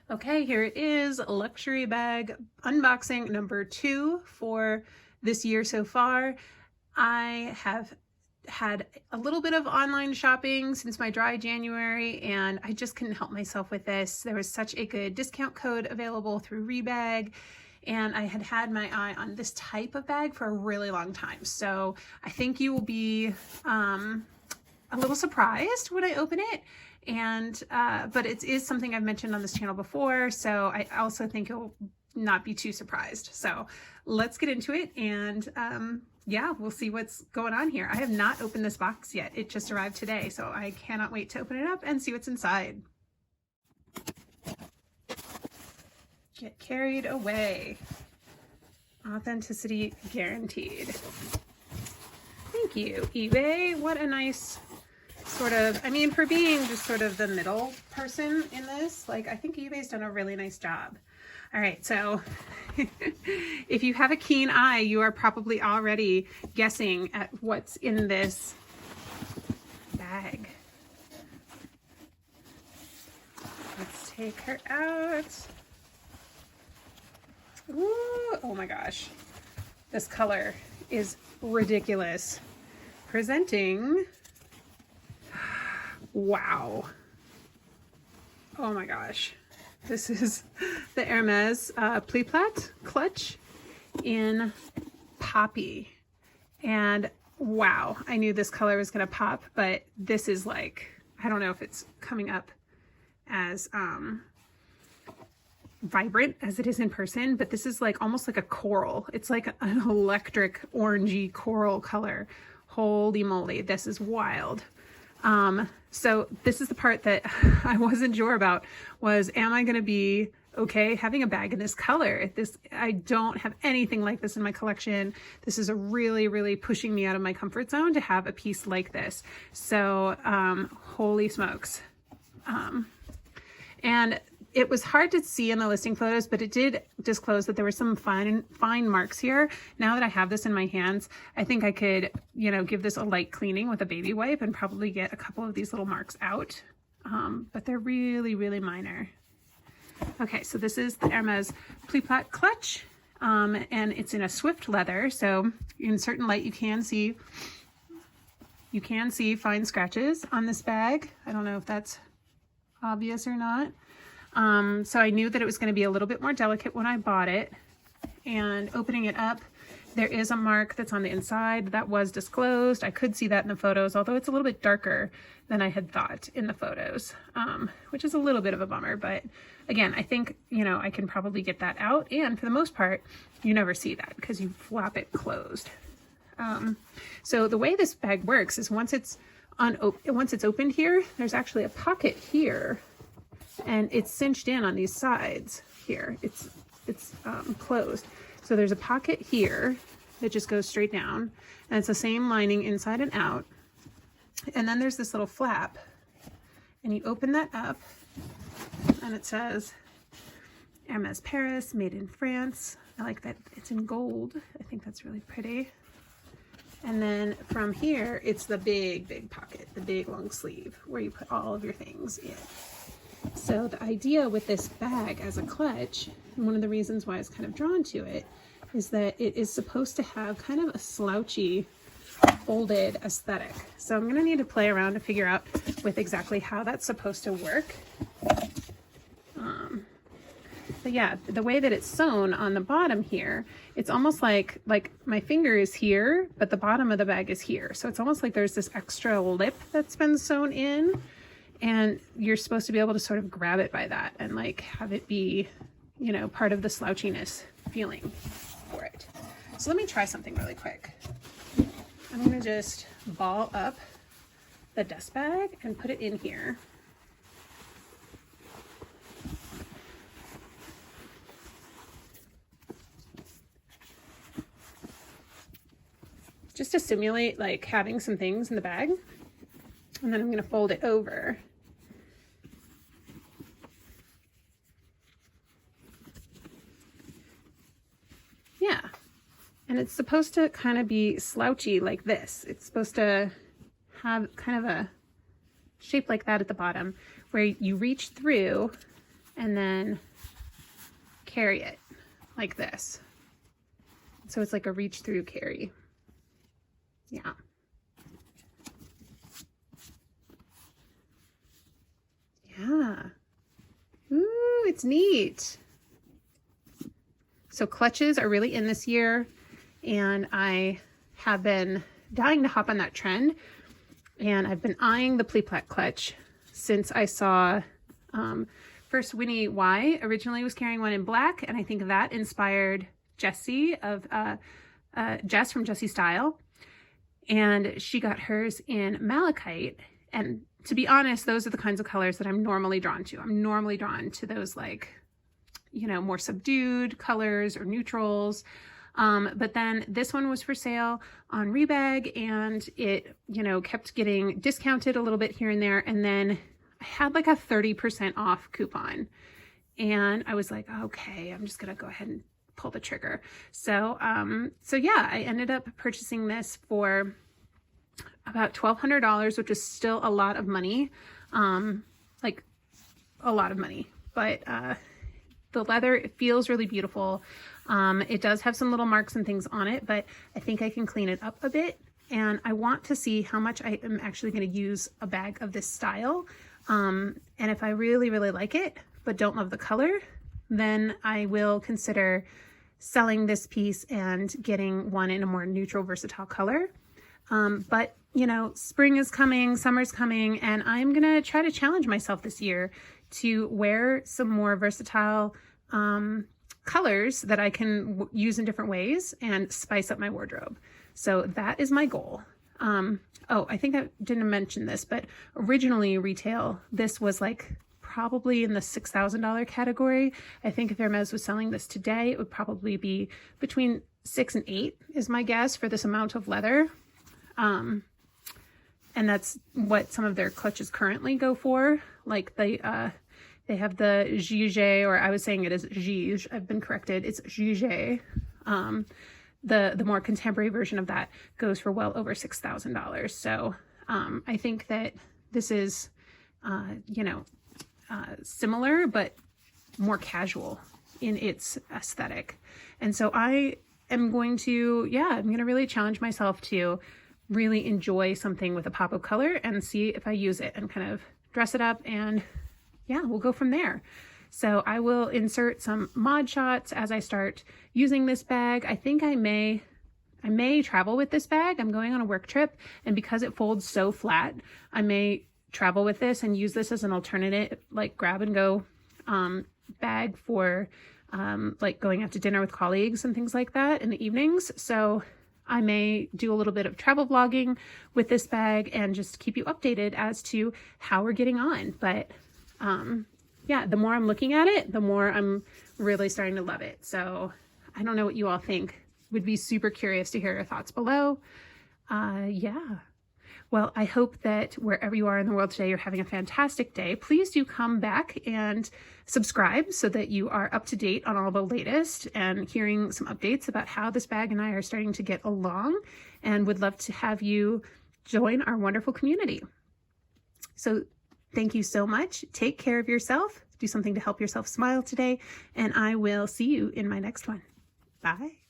Okay, here it is, luxury bag unboxing number 2 for this year so far. I have had a little bit of online shopping since my dry January, and I just couldn't help myself with this. There was such a good discount code available through Rebag, and I had had my eye on this type of bag for a really long time. So I think you will be a little surprised when I open it. And but it is something I've mentioned on this channel before, so I also think you'll not be too surprised. So let's get into it, and yeah, we'll see what's going on here. I have not opened this box yet. It just arrived today, so I cannot wait to open it up and see what's inside. Get carried away. Authenticity guaranteed. Thank you, eBay. What a nice sort of, I mean, for being just sort of the middle person in this, like, I think eBay's done a really nice job. All right, so if you have a keen eye, you are probably already guessing at what's in this bag. Let's take her out. Ooh, oh my gosh, this color is ridiculous. Presenting, wow. Oh my gosh. This is the Hermes Pli-Plat clutch in Poppy. And wow, I knew this color was gonna pop, but this is like, I don't know if it's coming up as vibrant as it is in person, but this is like almost like a coral. It's like an electric orangey coral color. Holy moly, this is wild. So this is the part that I wasn't sure about, was am I going to be okay having a bag in this color? I don't have anything like this in my collection. This is a really pushing me out of my comfort zone to have a piece like this. So, holy smokes. And it was hard to see in the listing photos, but it did disclose that there were some fine marks here. Now that I have this in my hands, I think I could, you know, give this a light cleaning with a baby wipe and probably get a couple of these little marks out. But they're really minor. Okay, so this is the Hermes Pli-Plat clutch, and it's in a swift leather. So in certain light, you can see fine scratches on this bag. I don't know if that's obvious or not. So I knew that it was going to be a little bit more delicate when I bought it, and opening it up, there is a mark that's on the inside that was disclosed. I could see that in the photos, although it's a little bit darker than I had thought in the photos, which is a little bit of a bummer. But again, I think, you know, I can probably get that out. And for the most part, you never see that because you flap it closed. So the way this bag works is once it's opened here, there's actually a pocket here. And it's cinched in on these sides here. It's closed. So there's a pocket here that just goes straight down, and it's the same lining inside and out. And then there's this little flap, and you open that up, and it says Hermes Paris, made in France. I like that it's in gold. I think that's really pretty. And then from here, it's the big pocket, the big long sleeve where you put all of your things in. So the idea with this bag as a clutch, and one of the reasons why I was kind of drawn to it, is that it is supposed to have kind of a slouchy, folded aesthetic. So I'm going to need to play around to figure out with exactly how that's supposed to work. But yeah, the way that it's sewn on the bottom here, it's almost like my finger is here, but the bottom of the bag is here. So it's almost like there's this extra lip that's been sewn in. And you're supposed to be able to sort of grab it by that and like have it be, you know, part of the slouchiness feeling for it. So let me try something really quick. I'm going to just ball up the dust bag and put it in here. Just to simulate like having some things in the bag. And then I'm going to fold it over. Yeah. And it's supposed to kind of be slouchy like this. It's supposed to have kind of a shape like that at the bottom where you reach through and then carry it like this. So it's like a reach through carry. Yeah. Yeah. Ooh, it's neat. So clutches are really in this year, and I have been dying to hop on that trend, and I've been eyeing the pleat clutch since I saw first Winnie Y originally was carrying one in black, and I think that inspired Jessie of Jess from Jessie Style, and she got hers in malachite. And to be honest, those are the kinds of colors that I'm normally drawn to. I'm normally drawn to those, like, you know, more subdued colors or neutrals. But then this one was for sale on Rebag, and it, you know, kept getting discounted a little bit here and there. And then I had like a 30% off coupon, and I was like, okay, I'm just going to go ahead and pull the trigger. So yeah, I ended up purchasing this for about $1,200, which is still a lot of money. Like a lot of money, but, the leather, it feels really beautiful. It does have some little marks and things on it, but I think I can clean it up a bit. And I want to see how much I am actually going to use a bag of this style. And if I really, really like it, but don't love the color, then I will consider selling this piece and getting one in a more neutral, versatile color. But you know, spring is coming, summer's coming, and I'm going to try to challenge myself this year to wear some more versatile colors that I can use in different ways and spice up my wardrobe. So that is my goal. Oh, I think I didn't mention this, but originally retail, this was like probably in the $6,000 category. I think if Hermes was selling this today, it would probably be between 6 and 8 is my guess for this amount of leather. And that's what some of their clutches currently go for. Like they have the Gige, or I was saying it is Gige. I've been corrected. It's Gige. The more contemporary version of that goes for well over $6,000. So I think that this is, you know, similar, but more casual in its aesthetic. And so I am going to, yeah, I'm going to really challenge myself to really enjoy something with a pop of color and see if I use it and kind of dress it up, and yeah, we'll go from there. So I will insert some mod shots as I start using this bag. I think I may travel with this bag. I'm going on a work trip, and because it folds so flat, I may travel with this and use this as an alternative, like grab and go bag for like going out to dinner with colleagues and things like that in the evenings. So I may do a little bit of travel vlogging with this bag and just keep you updated as to how we're getting on. But yeah, the more I'm looking at it, the more I'm really starting to love it. So I don't know what you all think. Would be super curious to hear your thoughts below. Yeah. Well, I hope that wherever you are in the world today, you're having a fantastic day. Please do come back and subscribe so that you are up to date on all the latest and hearing some updates about how this bag and I are starting to get along, and would love to have you join our wonderful community. So thank you so much. Take care of yourself. Do something to help yourself smile today, and I will see you in my next one. Bye.